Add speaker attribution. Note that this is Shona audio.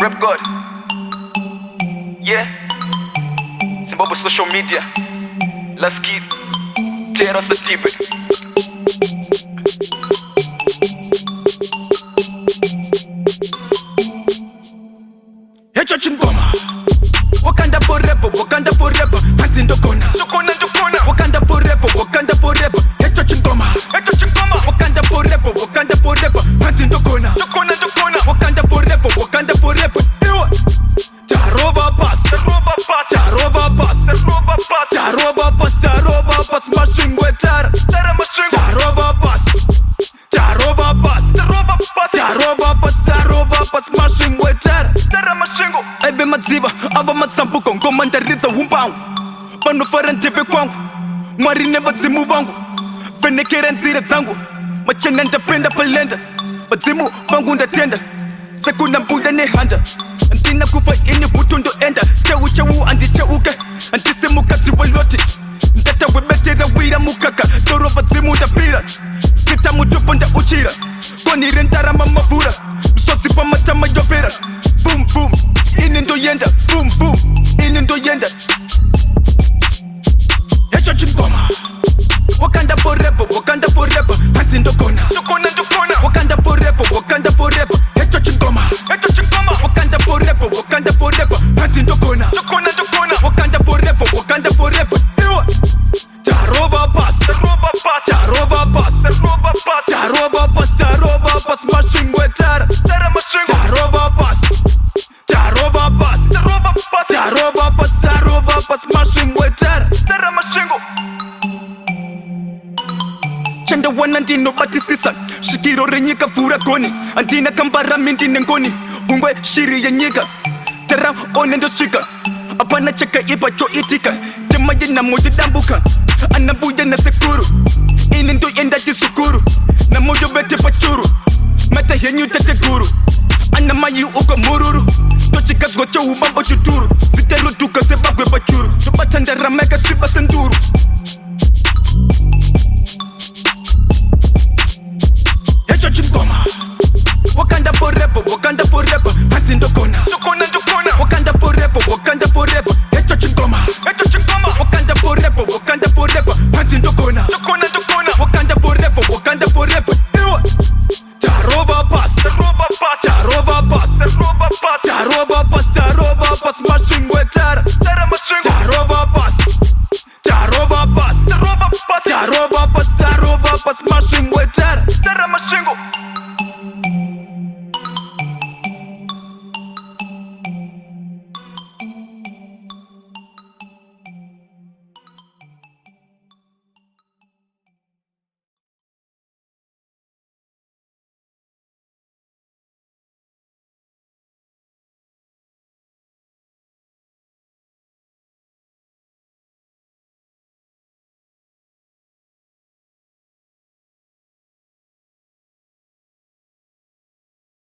Speaker 1: Rap God. Yeah. Zimbabwe social media. Let's keep Tero Satibe.
Speaker 2: Hecho chingoma. Wakanda forever, Wakanda forever. Hands in the corner.
Speaker 1: Tukona.
Speaker 2: Wakanda forever, Wakanda forever. Hecho chingoma. Wakanda forever, Wakanda forever. Hands in the corner.
Speaker 1: Tukona.
Speaker 2: Wakanda forever, Wakanda forever. Ewa. Jarova pass.
Speaker 1: Jarova
Speaker 2: pass. Mashing wetara.
Speaker 1: Tara machingo.
Speaker 2: Jarova pass. Mashing wetara.
Speaker 1: Tara machingo.
Speaker 2: Ebe madziva, ava masambuko ngoma ndaridza umbangu. Vanofara ndeve kwangu, Mwari nevadzimu vangu. Venekera nzira dzangu, machena ndapenda palenda. Vadzimu vangu ndatenda, sekuna mbuya nehanda. Ndina kufa ini vutu ndoenda. Cheu andicheuke, andisi mukadzi weloti. Ndata webetera wira mukaka, doro vadzimu ndapira. Sita mutopo ndauchira, konire ndarama mavura. Msotsi pamatama yopera. Boom boom, ini ndoyenda. Boom boom, ini ndoyenda. Hecho chingoma. Wakanda forever, Wakanda forever. Hands in the corner.
Speaker 1: Tukona.
Speaker 2: Wakanda forever, Wakanda forever. Hecho chingoma. Wakanda forever, Wakanda forever. Hands in the corner.
Speaker 1: Tukona.
Speaker 2: Wakanda forever, Wakanda forever. Ewa. Jarova pass. Mashing wetara.
Speaker 1: Tara machingo.
Speaker 2: Jarova pass. Mashing wetara.
Speaker 1: Tara machingo.
Speaker 2: Chanda wana ndinobatisisa, shikiro renyika vhura goni. Andina kambara mindine ngoni, ungwe shiri yenyika. Tera one ndosvika, apana chakaipa choitika. Tema yena moyo dambuka, anambuya na sekuru. Ini ndoyenda chisukuru, na moyo bete pachuru. Mata yenyu tete guru, anamayi uko mururu. Tochikazgo cho ubambo chuturu, ziteru duka sebagwe pachuru. Tobatandara mega stripa senduru. Hecho chingoma. Wakanda forever, Wakanda forever. Hands in the corner.
Speaker 1: Tukona.